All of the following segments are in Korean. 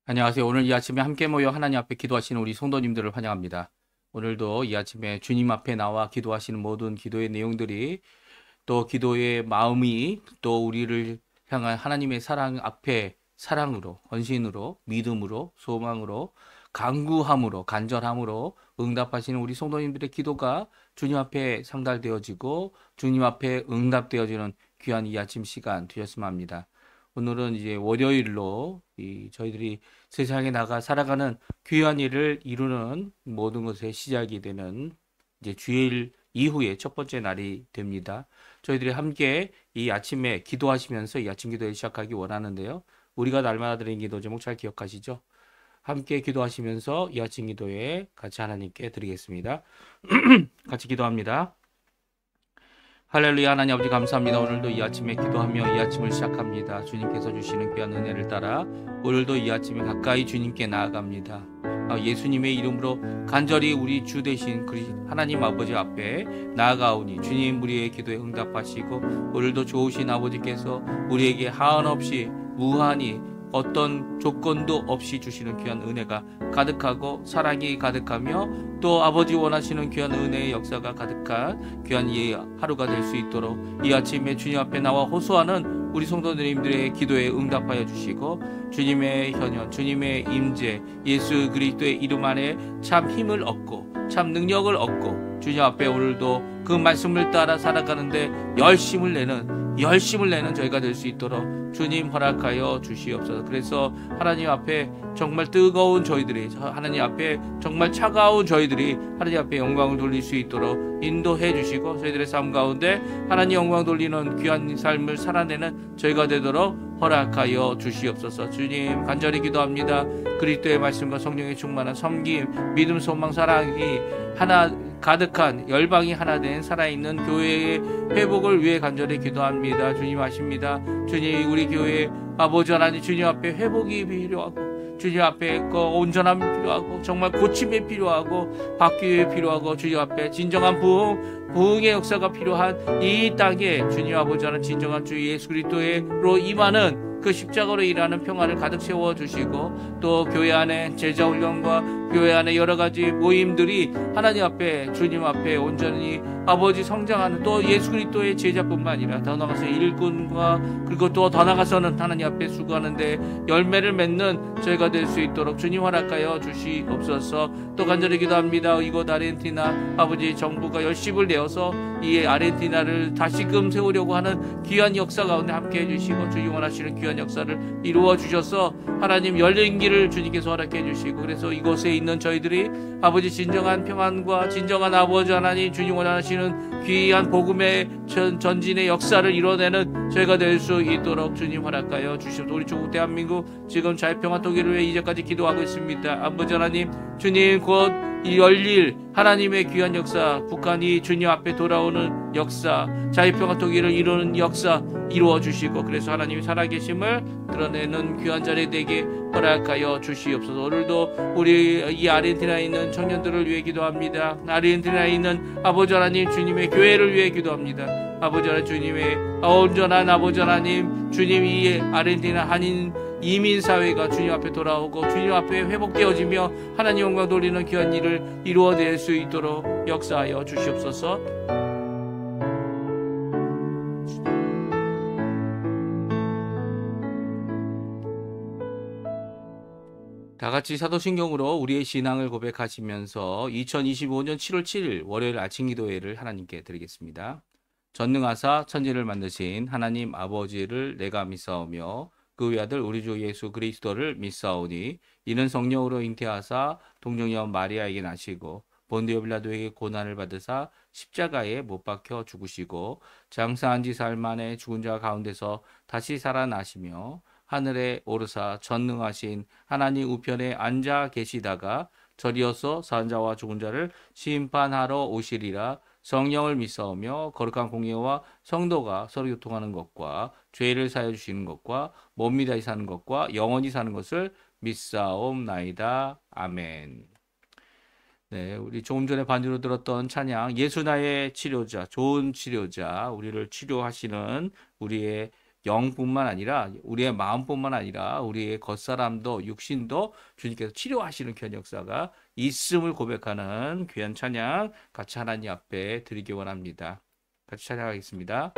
안녕하세요. 오늘 이 아침에 함께 모여 하나님 앞에 기도하시는 우리 성도님들을 환영합니다. 오늘도 이 아침에 주님 앞에 나와 기도하시는 모든 기도의 내용들이 또 기도의 마음이 또 우리를 향한 하나님의 사랑 앞에 사랑으로, 헌신으로, 믿음으로, 소망으로, 간구함으로, 간절함으로 응답하시는 우리 성도님들의 기도가 주님 앞에 상달되어지고 주님 앞에 응답되어지는 귀한 이 아침 시간 되셨으면 합니다. 오늘은 이제 월요일로 저희들이 세상에 나가 살아가는 귀한 일을 이루는 모든 것의 시작이 되는 이제 주일 이후에 첫 번째 날이 됩니다. 저희들이 함께 이 아침에 기도하시면서 이 아침 기도를 시작하기 원하는데요. 우리가 날마다 드리는 기도 제목 잘 기억하시죠? 함께 기도하시면서 이 아침 기도에 같이 하나님께 드리겠습니다. 같이 기도합니다. 할렐루야. 하나님 아버지 감사합니다. 오늘도 이 아침에 기도하며 이 아침을 시작합니다. 주님께서 주시는 귀한 은혜를 따라 오늘도 이 아침에 가까이 주님께 나아갑니다. 예수님의 이름으로 간절히 우리 주 되신 하나님 아버지 앞에 나아가오니 주님 우리의 기도에 응답하시고 오늘도 좋으신 아버지께서 우리에게 한없이 무한히 어떤 조건도 없이 주시는 귀한 은혜가 가득하고 사랑이 가득하며 또 아버지 원하시는 귀한 은혜의 역사가 가득한 귀한 이 하루가 될 수 있도록 이 아침에 주님 앞에 나와 호소하는 우리 성도님들의 기도에 응답하여 주시고 주님의 현현, 주님의 임재, 예수 그리스도의 이름 안에 참 힘을 얻고 참 능력을 얻고 주님 앞에 오늘도 그 말씀을 따라 살아가는데 열심을 내는 저희가 될 수 있도록 주님 허락하여 주시옵소서. 그래서 하나님 앞에 정말 뜨거운 저희들이, 하나님 앞에 정말 차가운 저희들이 하나님 앞에 영광을 돌릴 수 있도록 인도해 주시고 저희들의 삶 가운데 하나님 영광 돌리는 귀한 삶을 살아내는 저희가 되도록 허락하여 주시옵소서. 주님 간절히 기도합니다. 그리스도의 말씀과 성령의 충만한 섬김, 믿음, 소망, 사랑이 하나 가득한 열방이 하나 된 살아있는 교회의 회복을 위해 간절히 기도합니다. 주님 아십니다. 주님 우리 교회 아버지 하나님 주님 앞에 회복이 필요하고 주님 앞에 온전함이 필요하고 정말 고침이 필요하고 바뀌기 필요하고 주님 앞에 진정한 부흥의 역사가 필요한 이 땅에 주님 아버지 하나님 진정한 주 예수 그리스도로 임하는 그 십자가로 일하는 평안을 가득 세워주시고 또 교회 안에 제자훈련과 교회 안에 여러 가지 모임들이 하나님 앞에 주님 앞에 온전히 아버지 성장하는 또 예수 그리스도의 제자뿐만 아니라 더 나아가서 일꾼과 그리고 또 더 나아가서는 하나님 앞에 수고하는데 열매를 맺는 저희가 될 수 있도록 주님 허락하여 주시옵소서. 또 간절히 기도합니다. 이곳 아르헨티나 아버지 정부가 열심을 내어서 이 아르헨티나를 다시금 세우려고 하는 귀한 역사 가운데 함께 해주시고 주님 원하시는 귀한 역사를 이루어 주셔서 하나님 열린 길을 주님께서 허락해 주시고 그래서 이곳에 있는 저희들이 아버지 진정한 평안과 진정한 아버지 하나님 주님 원하시는 귀한 복음의 전진의 역사를 이뤄내는 저희가 될 수 있도록 주님 허락하여 주시옵소서. 우리 조국 대한민국 지금 자유평화 통일을 위해 이제까지 기도하고 있습니다. 아버지 하나님 주님 곧 이 열릴 하나님의 귀한 역사, 북한이 주님 앞에 돌아오는 역사, 자유평화 통일을 이루는 역사 이루어 주시고 그래서 하나님이 살아계심을 드러내는 귀한 자리 되게 허락하여 주시옵소서. 오늘도 우리 이 아르헨티나에 있는 청년들을 위해 기도합니다. 아르헨티나에 있는 아버지 하나님 주님의 교회를 위해 기도합니다. 아버지 하나님 주님의 온전한 아버지 하나님 주님 이 아르헨티나 한인 이민사회가 주님 앞에 돌아오고 주님 앞에 회복되어지며 하나님 영광 돌리는 귀한 일을 이루어낼 수 있도록 역사하여 주시옵소서. 다같이 사도신경으로 우리의 신앙을 고백하시면서 2025년 7월 7일 월요일 아침 기도회를 하나님께 드리겠습니다. 전능하사 천지를 만드신 하나님 아버지를 내가 믿사오며 그 외아들 우리 주 예수 그리스도를 믿사오니 이는 성령으로 잉태하사 동정녀 마리아에게 나시고 본디오 빌라도에게 고난을 받으사 십자가에 못 박혀 죽으시고 장사한 지 사흘 만에 죽은 자 가운데서 다시 살아나시며 하늘에 오르사 전능하신 하나님 우편에 앉아 계시다가 저리어서 산 자와 죽은 자를 심판하러 오시리라. 성령을 믿사오며 거룩한 공예와 성도가 서로 교통하는 것과 죄를 사하여 주시는 것과 몸이 다시 사는 것과 영원히 사는 것을 믿사옵나이다. 아멘. 네, 우리 조금 전에 반주로 들었던 찬양 예수 나의 치료자, 좋은 치료자, 우리를 치료하시는 우리의 영뿐만 아니라 우리의 마음뿐만 아니라 우리의 겉사람도 육신도 주님께서 치료하시는 귀한 역사가 있음을 고백하는 귀한 찬양 같이 하나님 앞에 드리기 원합니다. 같이 찬양하겠습니다.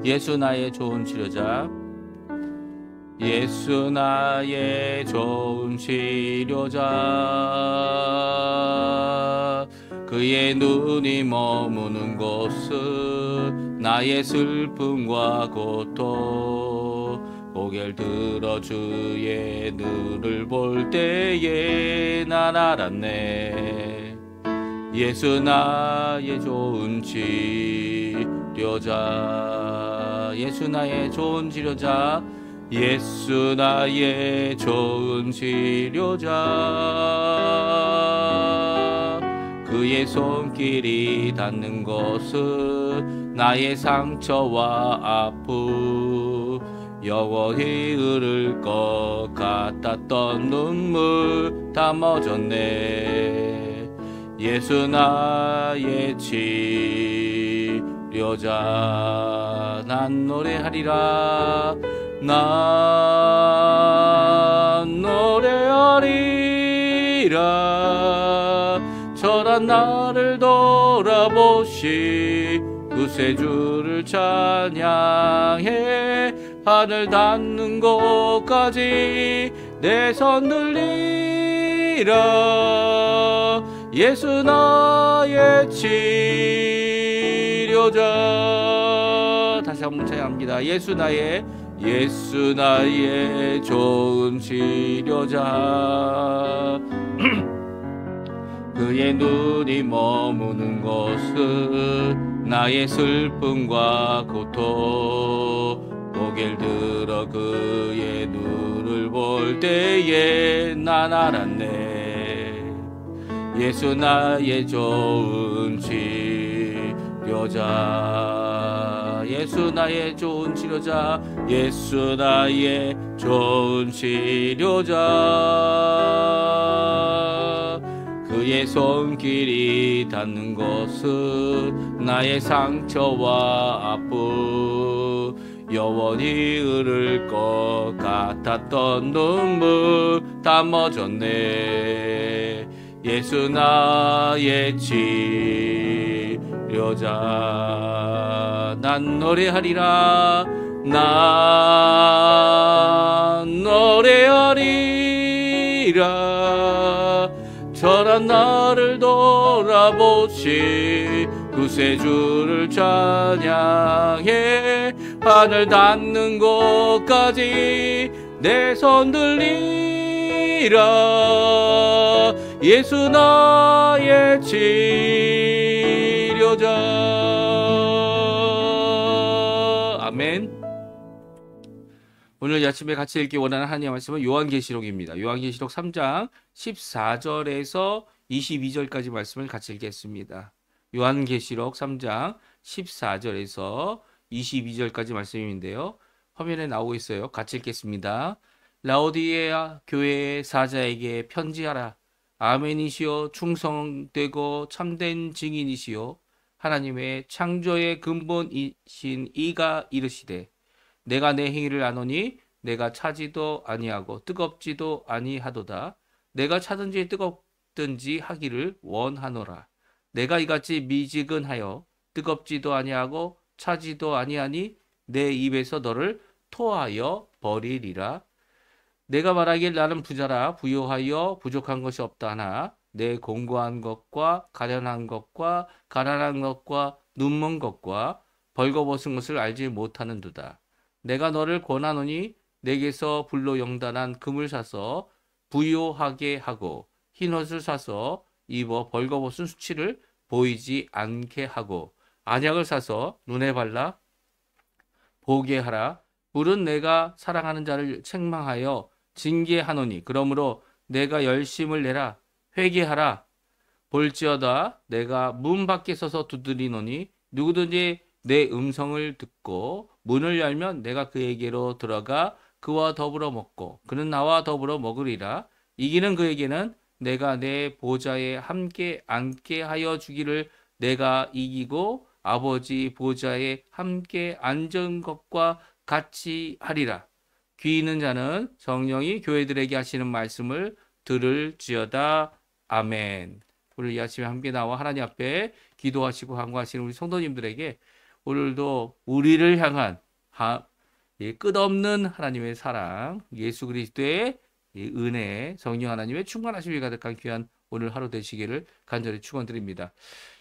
예수 나의 좋은 치료자, 예수 나의 좋은 치료자, 그의 눈이 머무는 곳은 나의 슬픔과 고통, 고개를 들어 주의 눈을 볼 때에 난 알았네. 예수 나의 좋은 치료자, 예수 나의 좋은 치료자, 예수 나의 좋은 치료자, 그의 손길이 닿는 곳은 나의 상처와 아픔, 영원히 흐를 것 같았던 눈물 다 멎었네. 예수 나의 치료자, 난 노래하리라, 난 노래하리라. 저런 나를 돌아보시 구세주를 찬양해. 하늘 닿는 곳까지 내 손 들리라. 예수 나의 치료자. 다시 한번 찬양합니다. 예수 나의 좋은 치료자. 그의 눈이 머무는 곳은 나의 슬픔과 고통, 고개를 들어 그의 눈을 볼 때에 난 알았네. 예수 나의 좋은 치료자, 예수 나의 좋은 치료자, 예수 나의 좋은 치료자, 그의 손길이 닿는 곳은 나의 상처와 아픔, 영원히 흐를 것 같았던 눈물 다 멎었네. 예수 나의 치료자, 난 노래하리라, 난 노래하리라. 저런 나를 돌아보시 구세주를 찬양해. 하늘 닿는 곳까지 내 손 들리라. 예수 나의 치료자. 아멘. 오늘 아침에 같이 읽기 원하는 하나님의 말씀은 요한계시록입니다. 요한계시록 3장 14절에서 22절까지 말씀을 같이 읽겠습니다. 요한계시록 3장 14절에서 22절까지 말씀인데요. 화면에 나오고 있어요. 같이 읽겠습니다. 라오디게아 교회의 사자에게 편지하라. 아멘이시요 충성되고 참된 증인이시요 하나님의 창조의 근본이신 이가 이르시되 내가 내 행위를 아노니 내가 차지도 아니하고 뜨겁지도 아니하도다. 내가 차든지 뜨겁든지 하기를 원하노라. 내가 이같이 미지근하여 뜨겁지도 아니하고 차지도 아니하니 내 입에서 너를 토하여 버리리라. 내가 말하길 나는 부자라 부요하여 부족한 것이 없다 하나 내 공고한 것과 가련한 것과 가난한 것과 눈먼 것과 벌거벗은 것을 알지 못하는도다. 내가 너를 권하노니 내게서 불로 영단한 금을 사서 부요하게 하고 흰옷을 사서 입어 벌거벗은 수치를 보이지 않게 하고 안약을 사서 눈에 발라 보게 하라. 불은 내가 사랑하는 자를 책망하여 징계하노니 그러므로 내가 열심을 내라. 회개하라. 볼지어다 내가 문 밖에 서서 두드리노니 누구든지 내 음성을 듣고 문을 열면 내가 그에게로 들어가 그와 더불어 먹고 그는 나와 더불어 먹으리라. 이기는 그에게는 내가 내 보좌에 함께 앉게 하여 주기를 내가 이기고 아버지 보좌에 함께 앉은 것과 같이 하리라. 귀 있는 자는 성령이 교회들에게 하시는 말씀을 들을지어다. 아멘. 오늘 이 아침에 함께 나와 하나님 앞에 기도하시고 간구하시는 우리 성도님들에게 오늘도 우리를 향한 끝없는 하나님의 사랑, 예수 그리스도의 은혜, 성령 하나님의 충만하심이 가득한 귀한 오늘 하루 되시기를 간절히 축원드립니다.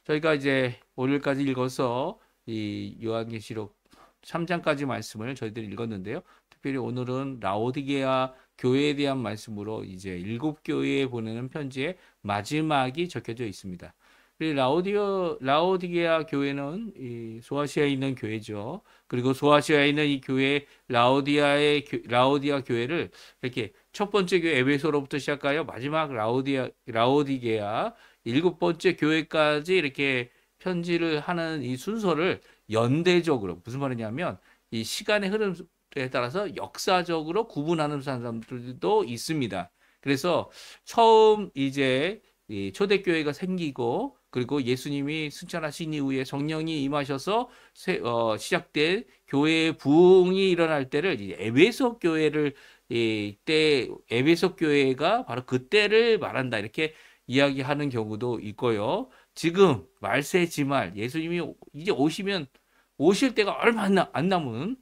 저희가 이제 오늘까지 읽어서 이 요한계시록 3장까지 말씀을 저희들이 읽었는데요. 특별히 오늘은 라오디게아 교회에 대한 말씀으로 이제 7교회에 보내는 편지의 마지막이 적혀져 있습니다. 라오디게아 교회는 이 소아시아에 있는 교회죠. 그리고 소아시아에 있는 이 교회 라오디아 교회를 이렇게 첫 번째 교회 에베소로부터 시작하여 마지막 라오디게아 7번째 교회까지 이렇게 편지를 하는 이 순서를 연대적으로 무슨 말이냐면 이 시간의 흐름에 따라서 역사적으로 구분하는 사람들도 있습니다. 그래서 처음 이제 이 초대교회가 생기고 그리고 예수님이 승천하신 이후에 성령이 임하셔서 시작된 교회의 부흥이 일어날 때를 에베소 교회를 에베소 교회가 바로 그때를 말한다 이렇게 이야기하는 경우도 있고요. 지금 말세 지말 예수님이 이제 오실 때가 얼마 안 남은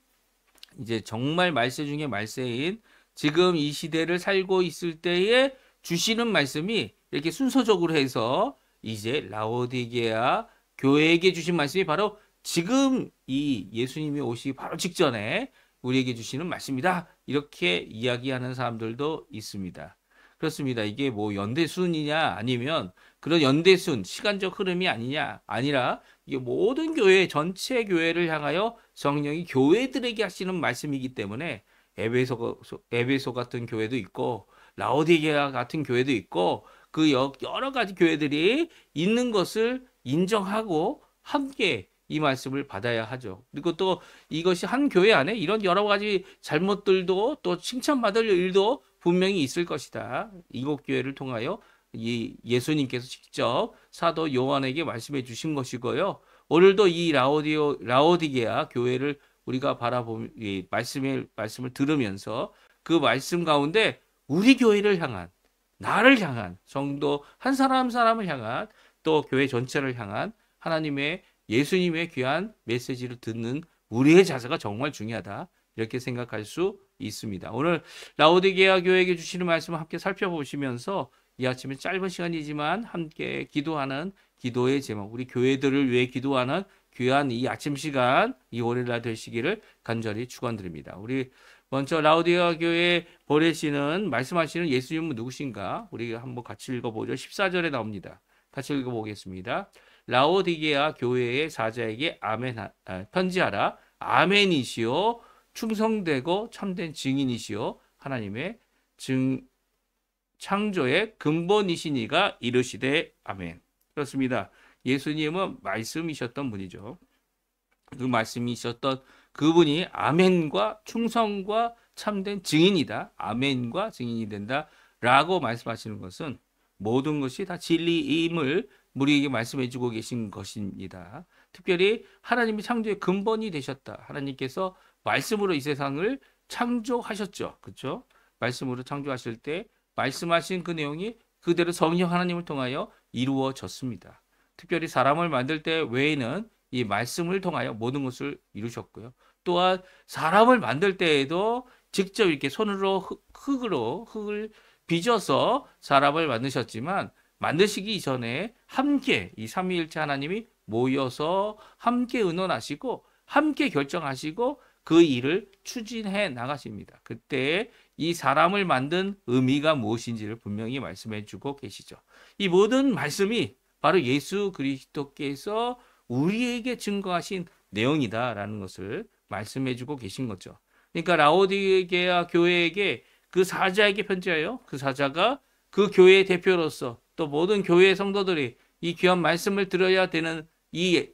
이제 정말 말세 중에 말세인 지금 이 시대를 살고 있을 때에 주시는 말씀이 이렇게 순서적으로 해서 이제 라오디게아 교회에게 주신 말씀이 바로 지금 이 예수님이 오시기 바로 직전에 우리에게 주시는 말씀이다. 이렇게 이야기하는 사람들도 있습니다. 그렇습니다. 이게 뭐 연대순이냐 아니면 그런 연대순 시간적 흐름이 아니라 이게 모든 교회 전체 교회를 향하여 성령이 교회들에게 하시는 말씀이기 때문에 에베소 같은 교회도 있고 라오디게아 같은 교회도 있고 그 여러 가지 교회들이 있는 것을 인정하고 함께 이 말씀을 받아야 하죠. 그리고 또 이것이 한 교회 안에 이런 여러 가지 잘못들도 또 칭찬받을 일도 분명히 있을 것이다. 이곳 교회를 통하여 예수님께서 직접 사도 요한에게 말씀해 주신 것이고요. 오늘도 이 라오디게아 교회를 우리가 바라보면 이 말씀을 들으면서 그 말씀 가운데 우리 교회를 향한 나를 향한 성도 한 사람을 향한 또 교회 전체를 향한 하나님의 예수님의 귀한 메시지를 듣는 우리의 자세가 정말 중요하다. 이렇게 생각할 수 있습니다. 오늘 라오디게아 교회에게 주시는 말씀을 함께 살펴보시면서 이 아침에 짧은 시간이지만 함께 기도하는 기도의 제목, 우리 교회들을 위해 기도하는 귀한 이 아침 시간, 이 월요일날 되시기를 간절히 축원드립니다. 우리 먼저 라오디게아 교회에 보내시는 말씀하시는 예수님은 누구신가? 우리가 한번 같이 읽어보죠. 14절에 나옵니다. 같이 읽어보겠습니다. 라오디게아 교회의 사자에게 편지하라. 아멘이시오. 충성되고 참된 증인이시오. 하나님의 창조의 근본이시니가 이르시되 아멘. 그렇습니다. 예수님은 말씀이셨던 분이죠. 그 말씀이셨던 그분이 아멘과 충성과 참된 증인이다. 아멘과 증인이 된다. 라고 말씀하시는 것은 모든 것이 다 진리임을 우리에게 말씀해 주고 계신 것입니다. 특별히 하나님이 창조의 근본이 되셨다. 하나님께서 말씀으로 이 세상을 창조하셨죠. 그렇죠? 말씀으로 창조하실 때 말씀하신 그 내용이 그대로 성령 하나님을 통하여 이루어졌습니다. 특별히 사람을 만들 때 외에는 이 말씀을 통하여 모든 것을 이루셨고요. 또한 사람을 만들 때에도 직접 이렇게 손으로 흙을 빚어서 사람을 만드셨지만 만드시기 이전에 함께 이 삼위일체 하나님이 모여서 함께 의논하시고 함께 결정하시고 그 일을 추진해 나가십니다. 그때 이 사람을 만든 의미가 무엇인지를 분명히 말씀해 주고 계시죠. 이 모든 말씀이 바로 예수 그리스도께서 우리에게 증거하신 내용이다라는 것을 말씀해 주고 계신 거죠. 그러니까 라오디게아 교회에게 그 사자에게 편지하여 그 사자가 그 교회의 대표로서 또 모든 교회의 성도들이 이 귀한 말씀을 들어야 되는 이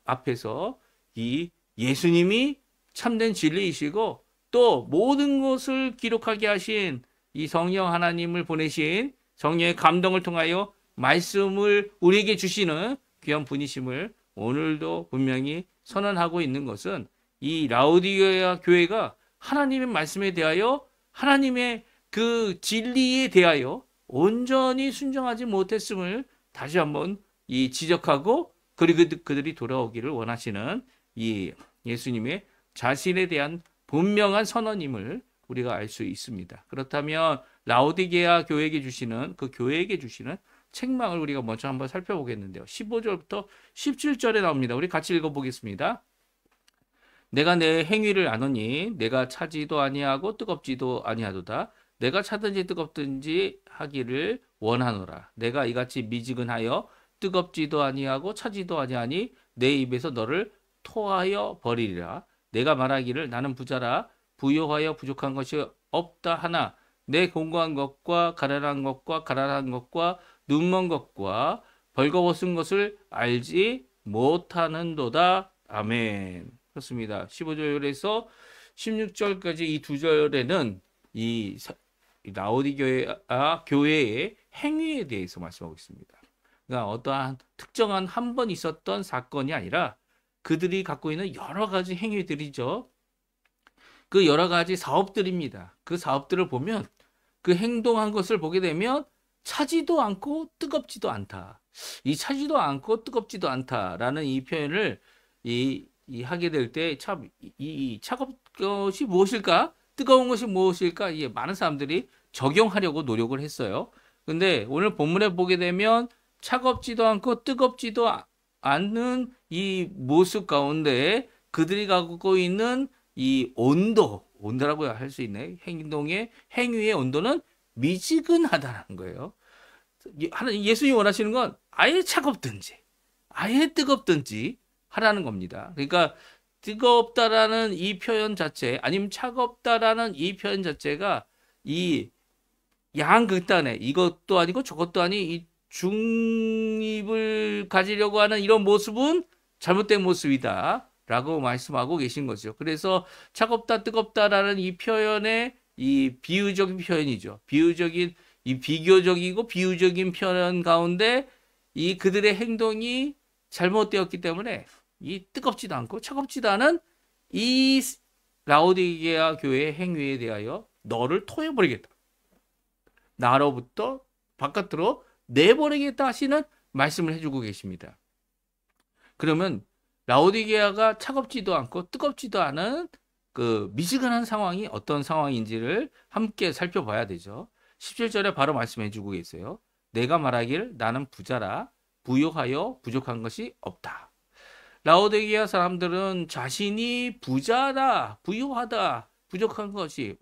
앞에서 이 예수님이 참된 진리이시고 또 모든 것을 기록하게 하신 이 성령 하나님을 보내신 성령의 감동을 통하여 말씀을 우리에게 주시는 귀한 분이심을 오늘도 분명히 선언하고 있는 것은 이 라오디게아 교회가 하나님의 말씀에 대하여 하나님의 그 진리에 대하여 온전히 순종하지 못했음을 다시 한번 이 지적하고 그리고 그들이 돌아오기를 원하시는 이 예수님의 자신에 대한 분명한 선언임을 우리가 알 수 있습니다. 그렇다면 라오디게아 교회에게 주시는 그 교회에게 주시는 책망을 우리가 먼저 한번 살펴보겠는데요. 15절부터 17절에 나옵니다. 우리 같이 읽어보겠습니다. 내가 내 행위를 아노니 내가 차지도 아니하고 뜨겁지도 아니하도다. 내가 차든지 뜨겁든지 하기를 원하노라. 내가 이같이 미지근하여 뜨겁지도 아니하고 차지도 아니하니 내 입에서 너를 토하여 버리리라. 내가 말하기를 나는 부자라 부요하여 부족한 것이 없다 하나 내 공고한 것과 가련한 것과 가난한 것과 눈먼 것과 벌거벗은 것을 알지 못하는도다. 아멘. 그렇습니다. 15절에서 16절까지 이 두 절에는 이 라오디게아 교회의 행위에 대해서 말씀하고 있습니다. 그러니까 어떠한 특정한 한 번 있었던 사건이 아니라 그들이 갖고 있는 여러 가지 행위들이죠. 그 여러 가지 사업들입니다. 그 사업들을 보면 그 행동한 것을 보게 되면 차지도 않고 뜨겁지도 않다. 이 차지도 않고 뜨겁지도 않다라는 이 표현을 하게 될 때 참 이 차가운 것이 무엇일까? 뜨거운 것이 무엇일까? 이게 많은 사람들이 적용하려고 노력을 했어요. 근데 오늘 본문에 보게 되면 차갑지도 않고 뜨겁지도 않는 이 모습 가운데 그들이 갖고 있는 이 온도라고 할 수 있네. 행위의 온도는 미지근하다는 거예요. 예수님이 원하시는 건 아예 차갑든지, 아예 뜨겁든지 하라는 겁니다. 그러니까 뜨겁다라는 이 표현 자체, 아니면 차갑다라는 이 표현 자체가 이 양극단에 이것도 아니고 저것도 아닌 이 중립을 가지려고 하는 이런 모습은 잘못된 모습이다. 라고 말씀하고 계신 거죠. 그래서 차갑다, 뜨겁다라는 이 표현의 이 비유적인 표현이죠. 비교적이고 비유적인 표현 가운데 이 그들의 행동이 잘못되었기 때문에 이 뜨겁지도 않고 차갑지도 않은 이 라오디게아 교회의 행위에 대하여 너를 토해버리겠다. 나로부터 바깥으로 내버리겠다 하시는 말씀을 해주고 계십니다. 그러면 라오디게아가 차갑지도 않고 뜨겁지도 않은 그 미지근한 상황이 어떤 상황인지를 함께 살펴봐야 되죠. 17절에 바로 말씀해 주고 계세요. 내가 말하기를 나는 부자라 부요하여 부족한 것이 없다. 라오디게아 사람들은 자신이 부자다, 부유하다, 부족한 것이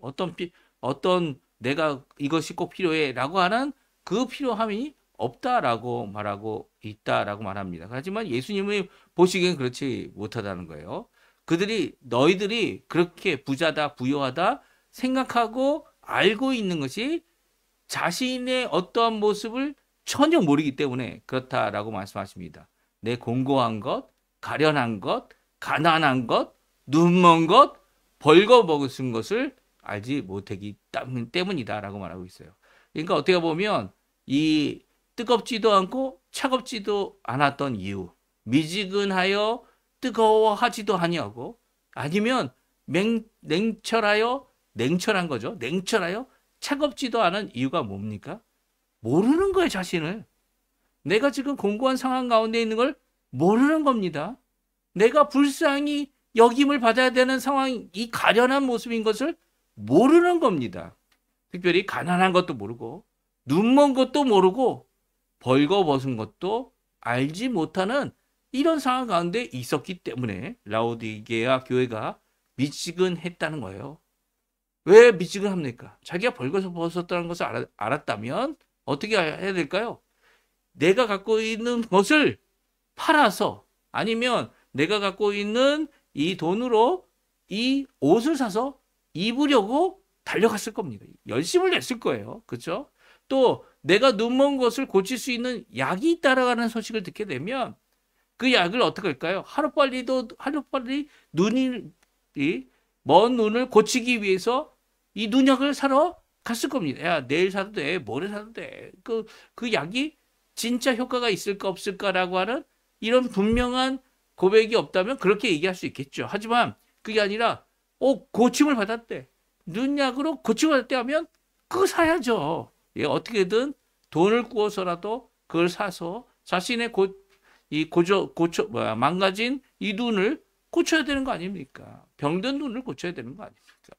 어떤 내가 이것이 꼭 필요해라고 하는 그 필요함이 없다라고 말하고 있다라고 말합니다. 하지만 예수님이 보시기엔 그렇지 못하다는 거예요. 너희들이 그렇게 부자다, 부유하다 생각하고 알고 있는 것이 자신의 어떠한 모습을 전혀 모르기 때문에 그렇다라고 말씀하십니다. 내 공고한 것, 가련한 것, 가난한 것, 눈먼 것, 벌거벗은 것을 알지 못하기 때문이다라고 말하고 있어요. 그러니까 어떻게 보면 이 뜨겁지도 않고 차갑지도 않았던 이유, 미지근하여 뜨거워하지도 아니하고 아니면 냉철한 거죠. 냉철하여 차갑지도 않은 이유가 뭡니까? 모르는 거예요, 자신을. 내가 지금 공고한 상황 가운데 있는 걸 모르는 겁니다. 내가 불쌍히 여김을 받아야 되는 상황, 이 가련한 모습인 것을 모르는 겁니다. 특별히 가난한 것도 모르고 눈먼 것도 모르고 벌거벗은 것도 알지 못하는 이런 상황 가운데 있었기 때문에 라오디게아 교회가 미지근했다는 거예요. 왜 미지근합니까? 자기가 벌거벗었다는 것을 알았다면 어떻게 해야 될까요? 내가 갖고 있는 것을 팔아서 아니면 내가 갖고 있는 이 돈으로 이 옷을 사서 입으려고 달려갔을 겁니다. 열심을 냈을 거예요. 그렇죠? 또 내가 눈먼 것을 고칠 수 있는 약이 있다라는 소식을 듣게 되면 그 약을 어떻게 할까요? 하루빨리 먼 눈을 고치기 위해서 이 눈약을 사러 갔을 겁니다. 야, 내일 사도 돼, 모레 사도 돼. 그 약이 진짜 효과가 있을까 없을까라고 하는 이런 분명한 고백이 없다면 그렇게 얘기할 수 있겠죠. 하지만 그게 아니라 고침을 받았대. 눈약으로 고침을 받았대 하면 그거 사야죠. 예, 어떻게든 돈을 구워서라도 그걸 사서 자신의 망가진 이 눈을 고쳐야 되는 거 아닙니까? 병든 눈을 고쳐야 되는 거 아닙니까?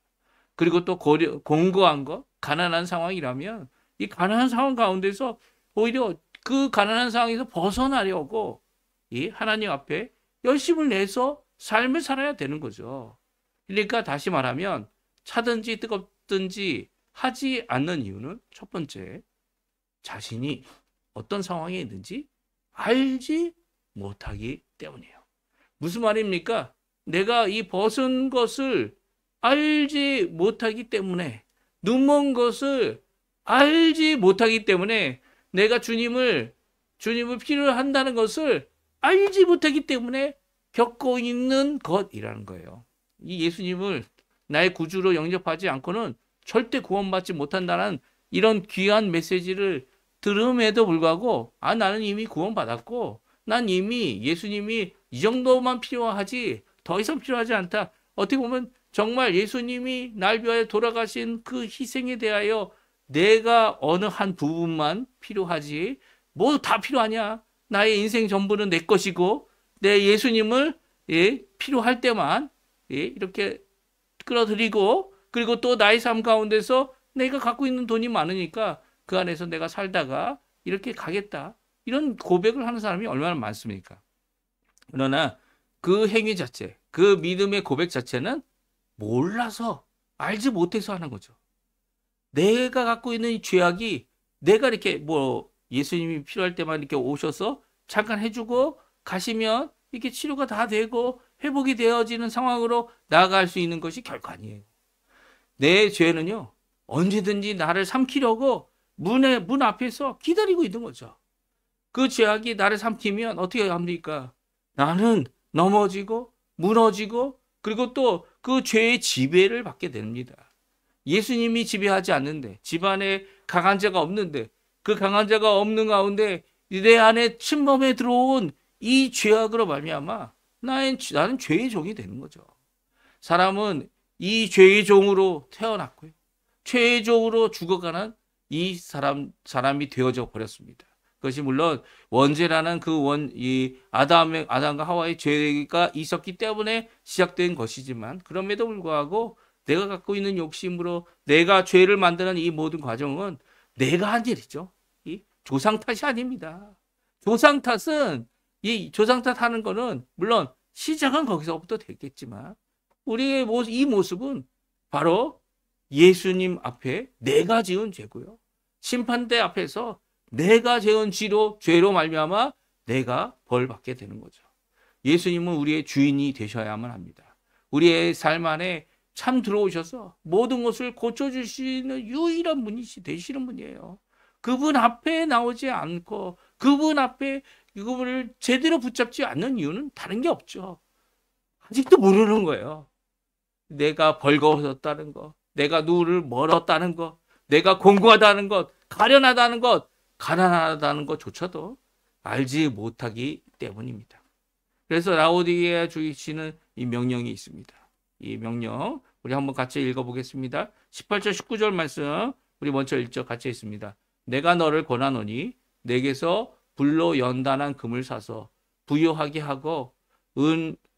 그리고 또 공고한 거, 가난한 상황이라면 이 가난한 상황 가운데서 오히려 그 가난한 상황에서 벗어나려고 이 하나님 앞에 열심을 내서 삶을 살아야 되는 거죠. 그러니까 다시 말하면 차든지 뜨겁든지 하지 않는 이유는 첫 번째, 자신이 어떤 상황에 있는지 알지 못하기 때문이에요. 무슨 말입니까? 내가 이 벗은 것을 알지 못하기 때문에, 눈먼 것을 알지 못하기 때문에, 내가 주님을 필요로 한다는 것을 알지 못하기 때문에 겪고 있는 것이라는 거예요. 이 예수님을 나의 구주로 영접하지 않고는 절대 구원받지 못한다는 이런 귀한 메시지를 들음에도 불구하고 나는 이미 구원받았고 난 이미 예수님이 이 정도만 필요하지 더 이상 필요하지 않다. 어떻게 보면 정말 예수님이 날 위하여 돌아가신 그 희생에 대하여 내가 어느 한 부분만 필요하지 뭐 다 필요하냐. 나의 인생 전부는 내 것이고 내 예수님을 필요할 때만 이렇게 끌어들이고 그리고 또 나의 삶 가운데서 내가 갖고 있는 돈이 많으니까 그 안에서 내가 살다가 이렇게 가겠다. 이런 고백을 하는 사람이 얼마나 많습니까? 그러나 그 행위 자체, 그 믿음의 고백 자체는 몰라서 알지 못해서 하는 거죠. 내가 갖고 있는 이 죄악이 내가 이렇게 예수님이 필요할 때만 이렇게 오셔서 잠깐 해주고 가시면 이렇게 치료가 다 되고 회복이 되어지는 상황으로 나아갈 수 있는 것이 결코 아니에요. 내 죄는요, 언제든지 나를 삼키려고 문 앞에서 기다리고 있는 거죠. 그 죄악이 나를 삼키면 어떻게 합니까? 나는 넘어지고 무너지고 그리고 또 그 죄의 지배를 받게 됩니다. 예수님이 지배하지 않는데 집안에 강한 자가 없는데 그 강한 자가 없는 가운데 내 안에 침범해 들어온 이 죄악으로 말미암아 나는 죄의 종이 되는 거죠. 사람은 이 죄의 종으로 태어났고요. 죄의 종으로 죽어가는 이 사람이 되어져 버렸습니다. 그것이 물론 원죄라는 이 아담과 하와의 죄가 있었기 때문에 시작된 것이지만 그럼에도 불구하고 내가 갖고 있는 욕심으로 내가 죄를 만드는 이 모든 과정은 내가 한 일이죠. 이 조상 탓이 아닙니다. 조상 탓은 이 조상 탓하는 거는 물론 시작은 거기서부터 됐겠지만 우리의 이 모습은 바로 예수님 앞에 내가 지은 죄고요. 심판대 앞에서 내가 지은 죄로 말미암아 내가 벌 받게 되는 거죠. 예수님은 우리의 주인이 되셔야만 합니다. 우리의 삶 안에 참 들어오셔서 모든 것을 고쳐주시는 유일한 분이 되시는 분이에요. 그분 앞에 나오지 않고 그분 앞에 이거를 제대로 붙잡지 않는 이유는 다른 게 없죠. 아직도 모르는 거예요. 내가 벌거워졌다는 것, 내가 누구를 멀었다는 것, 내가 공고하다는 것, 가련하다는 것, 가난하다는 것조차도 알지 못하기 때문입니다. 그래서 라오디게아 주시는 이 명령이 있습니다. 이 명령 우리 한번 같이 읽어보겠습니다. 18절 19절 말씀 우리 먼저 읽죠. 같이 있습니다. 내가 너를 권하노니 내게서 불로 연단한 금을 사서 부요하게 하고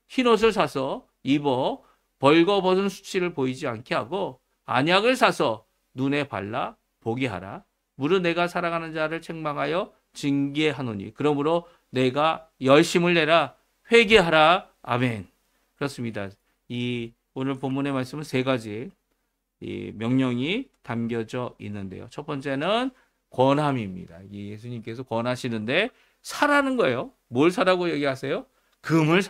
흰옷을 사서 입어 벌거벗은 수치를 보이지 않게 하고 안약을 사서 눈에 발라 보게 하라. 무릇 내가 사랑하는 자를 책망하여 징계하노니 그러므로 내가 열심을 내라 회개하라. 아멘. 그렇습니다. 이 오늘 본문의 말씀은 세 가지 이 명령이 담겨져 있는데요. 첫 번째는 권함입니다. 예수님께서 권하시는데 사라는 거예요. 뭘 사라고 얘기하세요? 금을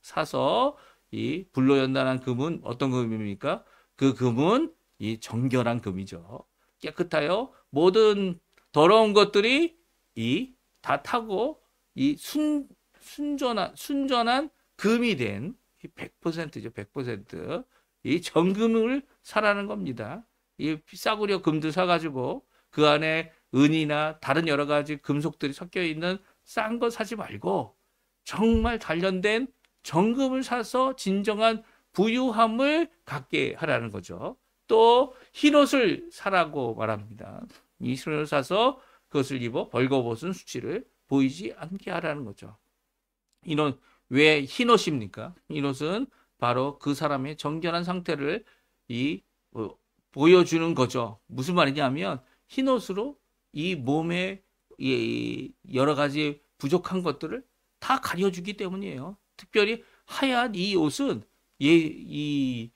사서 이 불로 연단한 금은 어떤 금입니까? 그 금은 이 정결한 금이죠. 깨끗하여 모든 더러운 것들이 다 타고 이 순전한 금이 된 100%죠. 100%. 이 정금을 사라는 겁니다. 이 싸구려 금들 사가지고 그 안에 은이나 다른 여러 가지 금속들이 섞여 있는 싼 거 사지 말고 정말 단련된 정금을 사서 진정한 부유함을 갖게 하라는 거죠. 또 흰옷을 사라고 말합니다. 이 흰옷을 사서 그것을 입어 벌거벗은 수치를 보이지 않게 하라는 거죠. 이런 왜 흰옷입니까? 흰옷은 바로 그 사람의 정결한 상태를 보여주는 거죠. 무슨 말이냐면 흰옷으로 이 몸에 여러 가지 부족한 것들을 다 가려주기 때문이에요. 특별히 하얀 이 옷은 이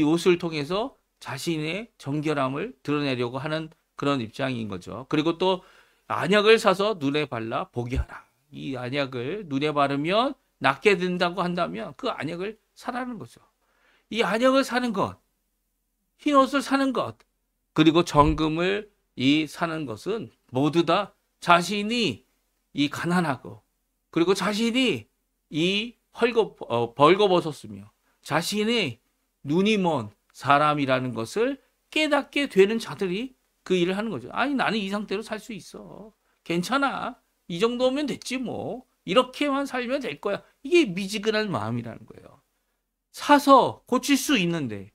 옷을 통해서 자신의 정결함을 드러내려고 하는 그런 입장인 거죠. 그리고 또 안약을 사서 눈에 발라 보게 하라. 이 안약을 눈에 바르면 낫게 된다고 한다면 그 안약을 사라는 거죠. 이 안약을 사는 것, 흰옷을 사는 것, 그리고 정금을 사는 것은 모두 다 자신이 가난하고, 그리고 자신이 벌거벗었으며 자신의 눈이 먼 사람이라는 것을 깨닫게 되는 자들이 그 일을 하는 거죠. 아니, 나는 이 상태로 살 수 있어. 괜찮아. 이 정도면 됐지 뭐. 이렇게만 살면 될 거야. 이게 미지근한 마음이라는 거예요. 사서 고칠 수 있는데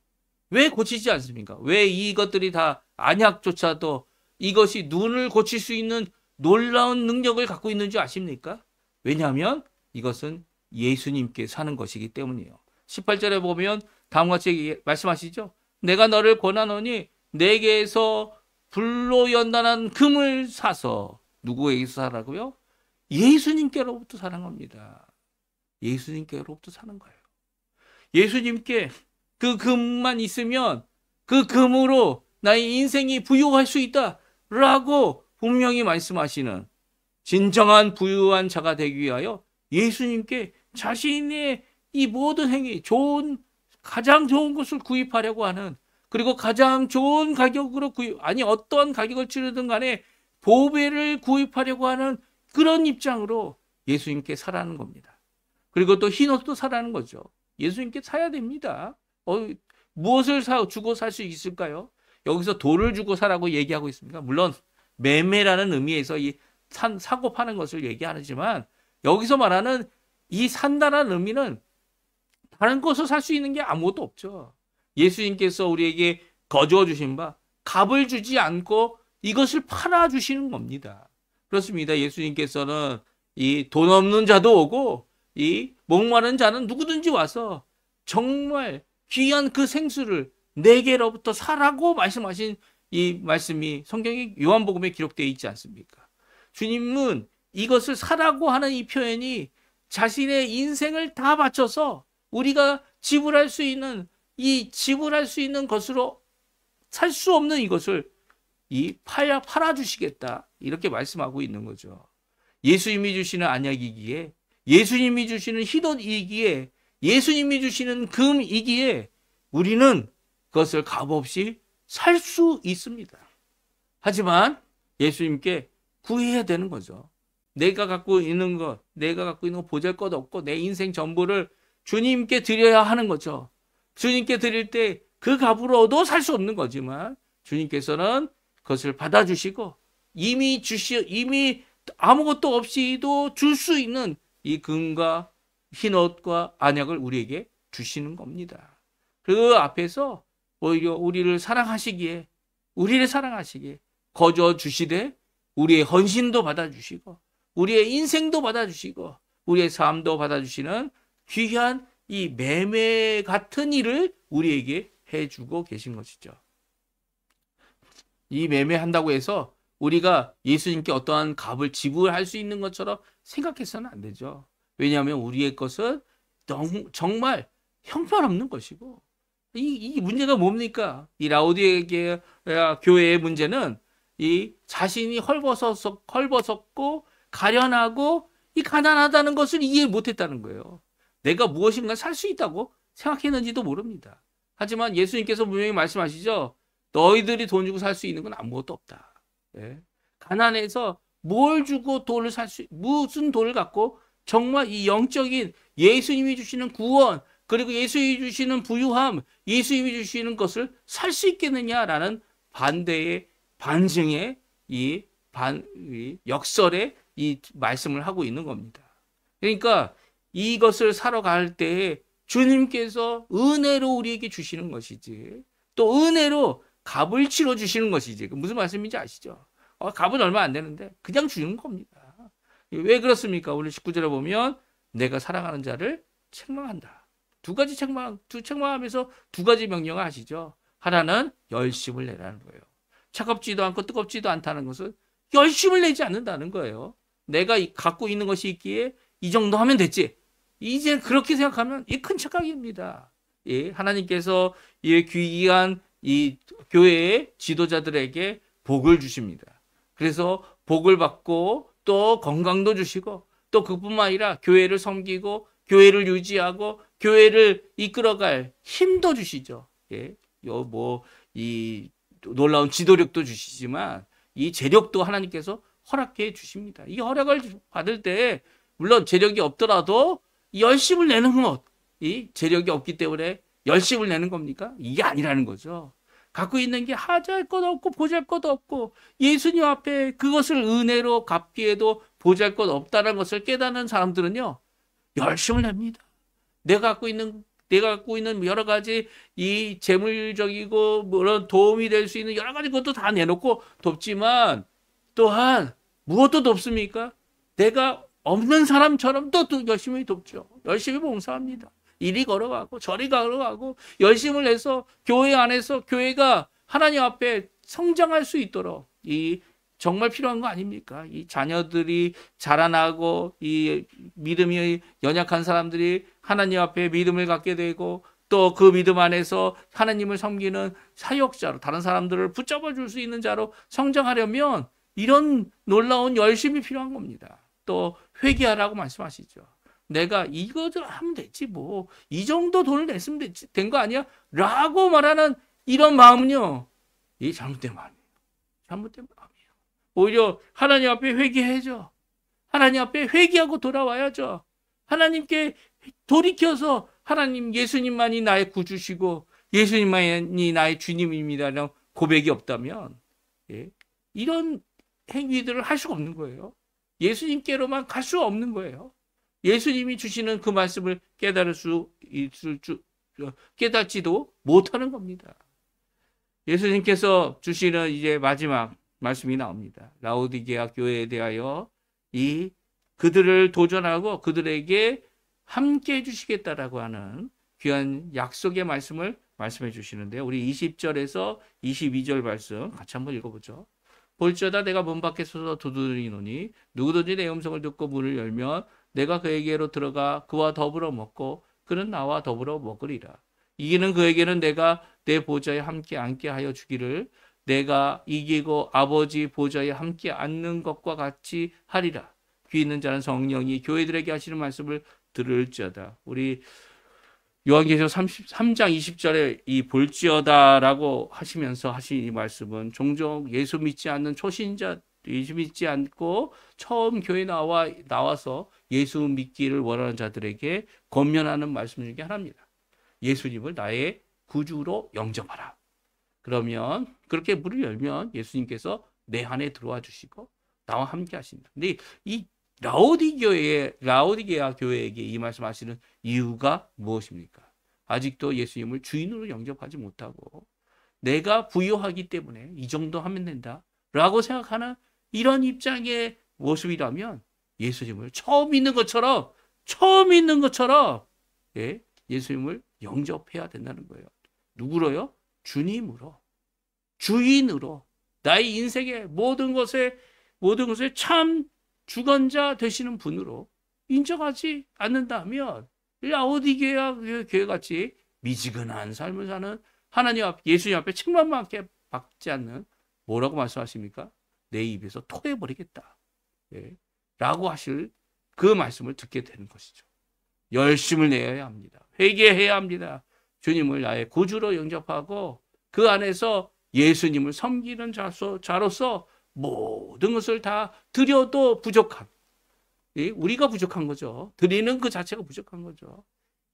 왜 고치지 않습니까? 왜 이것들이 다 안약조차도 이것이 눈을 고칠 수 있는 놀라운 능력을 갖고 있는지 아십니까? 왜냐하면 이것은 예수님께 사는 것이기 때문이에요. 18절에 보면 다음과 같이 말씀하시죠. 내가 너를 권하노니 내게서 불로 연단한 금을 사서 누구에게서 사라고요? 예수님께로부터 사는 겁니다. 예수님께로부터 사는 거예요. 예수님께 그 금만 있으면 그 금으로 나의 인생이 부유할 수 있다라고 분명히 말씀하시는 진정한 부유한 자가 되기 위하여 예수님께 자신의 이 모든 행위, 가장 좋은 것을 구입하려고 하는, 그리고 가장 좋은 가격으로 어떠한 가격을 치르든 간에 보배를 구입하려고 하는 그런 입장으로 예수님께 사라는 겁니다. 그리고 또 흰옷도 사라는 거죠. 예수님께 사야 됩니다. 무엇을 주고 살 수 있을까요? 여기서 돈을 주고 사라고 얘기하고 있습니까? 물론 매매라는 의미에서 사고 파는 것을 얘기하지만 여기서 말하는 이 산다라는 의미는 다른 것을 살 수 있는 게 아무것도 없죠. 예수님께서 우리에게 거두어 주신 바 값을 주지 않고 이것을 팔아 주시는 겁니다. 그렇습니다. 예수님께서는 이 돈 없는 자도 오고 이 목마른 자는 누구든지 와서 정말 귀한 그 생수를 내게로부터 사라고 말씀하신 이 말씀이 성경의 요한복음에 기록되어 있지 않습니까? 주님은 이것을 사라고 하는 이 표현이 자신의 인생을 다 바쳐서 우리가 지불할 수 있는 것으로 살 수 없는 이것을 팔아주시겠다 이렇게 말씀하고 있는 거죠. 예수님이 주시는 안약이기에, 예수님이 주시는 흰옷이기에, 예수님이 주시는 금이기에 우리는 그것을 값없이 살 수 있습니다. 하지만 예수님께 구해야 되는 거죠. 내가 갖고 있는 것 보잘것없고 내 인생 전부를 주님께 드려야 하는 거죠. 주님께 드릴 때 그 값으로도 살 수 없는 거지만 주님께서는 그것을 받아주시고 이미 아무것도 없이도 줄 수 있는 이 금과 흰옷과 안약을 우리에게 주시는 겁니다. 그 앞에서 오히려 우리를 사랑하시기에 거저 주시되 우리의 헌신도 받아주시고 우리의 인생도 받아주시고 우리의 삶도 받아주시는 귀한 이 매매 같은 일을 우리에게 해주고 계신 것이죠. 이 매매한다고 해서 우리가 예수님께 어떠한 값을 지불할 수 있는 것처럼 생각해서는 안 되죠. 왜냐하면 우리의 것은 정말 형편없는 것이고 이 문제가 뭡니까? 이 라오디게아 교회의 문제는 이 자신이 헐벗었고 가련하고 이 가난하다는 것을 이해 못했다는 거예요. 내가 무엇인가 살 수 있다고 생각했는지도 모릅니다. 하지만 예수님께서 분명히 말씀하시죠. 너희들이 돈 주고 살 수 있는 건 아무것도 없다. 예. 가난해서 뭘 주고 무슨 돈을 갖고 정말 이 영적인 예수님이 주시는 구원, 그리고 예수님이 주시는 부유함, 예수님이 주시는 것을 살 수 있겠느냐라는 반증의 역설의 이 말씀을 하고 있는 겁니다. 그러니까 이것을 살아갈 때 주님께서 은혜로 우리에게 주시는 것이지, 또 은혜로 값을 치러 주시는 것이지. 무슨 말씀인지 아시죠? 값은 얼마 안 되는데 그냥 주는 겁니다. 왜 그렇습니까? 오늘 19절에 보면 내가 사랑하는 자를 책망한다. 책망하면서 두 가지 명령을 하시죠. 하나는 열심을 내라는 거예요. 차갑지도 않고 뜨겁지도 않다는 것은 열심을 내지 않는다는 거예요. 내가 갖고 있는 것이 있기에 이 정도 하면 됐지. 이제 그렇게 생각하면 이 큰 착각입니다. 예, 하나님께서 이 귀한 이 교회의 지도자들에게 복을 주십니다. 그래서 복을 받고 또 건강도 주시고 또 그뿐만 아니라 교회를 섬기고 교회를 유지하고 교회를 이끌어갈 힘도 주시죠. 예, 이 놀라운 지도력도 주시지만 이 재력도 하나님께서 허락해 주십니다. 이 허락을 받을 때 물론 재력이 없더라도 열심을 내는 것, 이 재력이 없기 때문에 열심을 내는 겁니까? 이게 아니라는 거죠. 갖고 있는 게 하잘 것 없고 보잘 것 없고 예수님 앞에 그것을 은혜로 갚기에도 보잘 것 없다는 것을 깨닫는 사람들은요, 열심을 냅니다. 내가 갖고 있는 여러 가지 이 재물적이고 그런 도움이 될 수 있는 여러 가지 것도 다 내놓고 돕지만 또한 무엇도 돕습니까? 내가 없는 사람처럼 또 열심히 돕죠. 열심히 봉사합니다. 이리 걸어가고 저리 걸어가고 열심을 내서 교회 안에서 교회가 하나님 앞에 성장할 수 있도록 이 정말 필요한 거 아닙니까? 이 자녀들이 자라나고 이 믿음이 연약한 사람들이 하나님 앞에 믿음을 갖게 되고 또 그 믿음 안에서 하나님을 섬기는 사역자로 다른 사람들을 붙잡아 줄 수 있는 자로 성장하려면 이런 놀라운 열심이 필요한 겁니다. 또 회개하라고 말씀하시죠. 내가 이것을 하면 되지 뭐 이 정도 돈을 냈으면 된 거 아니야? 라고 말하는 이런 마음은요, 이 잘못된 마음이에요. 잘못된 마음이에요. 오히려 하나님 앞에 회개해야죠. 하나님 앞에 회개하고 돌아와야죠. 하나님께 돌이켜서 하나님 예수님만이 나의 구주시고 예수님만이 나의 주님입니다라는 고백이 없다면 이런 행위들을 할 수가 없는 거예요. 예수님께로만 갈 수 없는 거예요. 예수님이 주시는 그 말씀을 깨닫지도 못하는 겁니다. 예수님께서 주시는 이제 마지막 말씀이 나옵니다. 라오디게아 교회에 대하여 그들을 도전하고 그들에게 함께 해주시겠다라고 하는 귀한 약속의 말씀을 말씀해 주시는데요. 우리 20절에서 22절 말씀 같이 한번 읽어보죠. 볼지어다 내가 문 밖에 서서 두드리노니 누구든지 내 음성을 듣고 문을 열면 내가 그에게로 들어가 그와 더불어 먹고 그는 나와 더불어 먹으리라. 이기는 그에게는 내가 내 보좌에 함께 앉게 하여 주기를 내가 이기고 아버지 보좌에 함께 앉는 것과 같이 하리라. 귀 있는 자는 성령이 교회들에게 하시는 말씀을 들을지어다. 우리 요한계시록 33장 20절에 이 볼지어다라고 하시면서 하신 이 말씀은 종종 예수 믿지 않는 초신자, 예수 믿지 않고 처음 교회 나와서 예수 믿기를 원하는 자들에게 권면하는 말씀 중에 하나입니다. 예수님을 나의 구주로 영접하라. 그러면 그렇게 문을 열면 예수님께서 내 안에 들어와 주시고 나와 함께 하신다. 근데 이 라오디게아 교회에게 이 말씀하시는 이유가 무엇입니까? 아직도 예수님을 주인으로 영접하지 못하고 내가 부유하기 때문에 이 정도 하면 된다 라고 생각하는 이런 입장의 모습이라면 예수님을 처음 있는 것처럼 예수님을 영접해야 된다는 거예요. 누구로요? 주님으로, 주인으로, 나의 인생의 모든 것에 참 주관자 되시는 분으로 인정하지 않는다면 라오디게아 교회같이 미지근한 삶을 사는 하나님 앞, 예수님 앞에 책망밖에 받지 않는 뭐라고 말씀하십니까? 내 입에서 토해버리겠다. 라고 하실 그 말씀을 듣게 되는 것이죠. 열심을 내야 합니다. 회개해야 합니다. 주님을 나의 구주로 영접하고 그 안에서 예수님을 섬기는 자로서 모든 것을 다 드려도 부족한, 우리가 부족한 거죠. 드리는 그 자체가 부족한 거죠.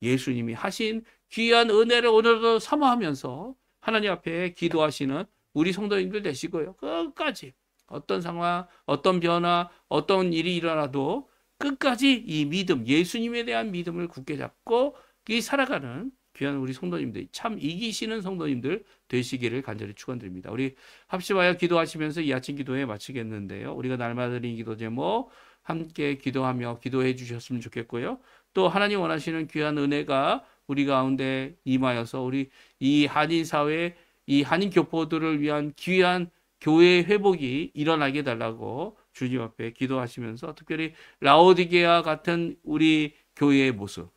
예수님이 하신 귀한 은혜를 오늘도 사모하면서 하나님 앞에 기도하시는 우리 성도님들 되시고요. 끝까지 어떤 상황, 어떤 변화, 어떤 일이 일어나도 끝까지 이 믿음, 예수님에 대한 믿음을 굳게 잡고 이 살아가는 귀한 우리 성도님들, 참 이기시는 성도님들 되시기를 간절히 축원드립니다. 우리 합심하여 기도하시면서 이 아침 기도회 마치겠는데요. 우리가 날마다 드리는 기도 제목 함께 기도하며 기도해 주셨으면 좋겠고요. 또 하나님 원하시는 귀한 은혜가 우리 가운데 임하여서 우리 이 한인 사회, 이 한인 교포들을 위한 귀한 교회의 회복이 일어나게 달라고 주님 앞에 기도하시면서 특별히 라오디게아 같은 우리 교회의 모습,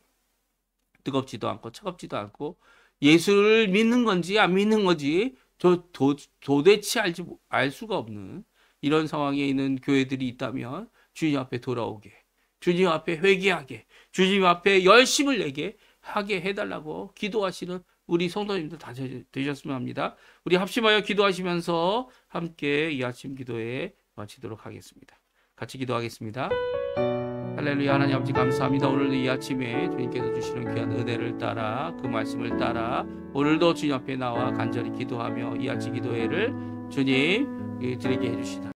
뜨겁지도 않고 차갑지도 않고 예수를 믿는 건지 안 믿는 건지 도대체 알 수가 없는 이런 상황에 있는 교회들이 있다면 주님 앞에 돌아오게, 주님 앞에 회개하게, 주님 앞에 열심을 내게 하게 해달라고 기도하시는 우리 성도님들 다 되셨으면 합니다. 우리 합심하여 기도하시면서 함께 이 아침 기도에 마치도록 하겠습니다. 같이 기도하겠습니다. 할렐루야. 하나님 아버지 감사합니다. 오늘도 이 아침에 주님께서 주시는 귀한 은혜를 따라 그 말씀을 따라 오늘도 주님 앞에 나와 간절히 기도하며 이 아침 기도회를 주님 드리게 해주시다.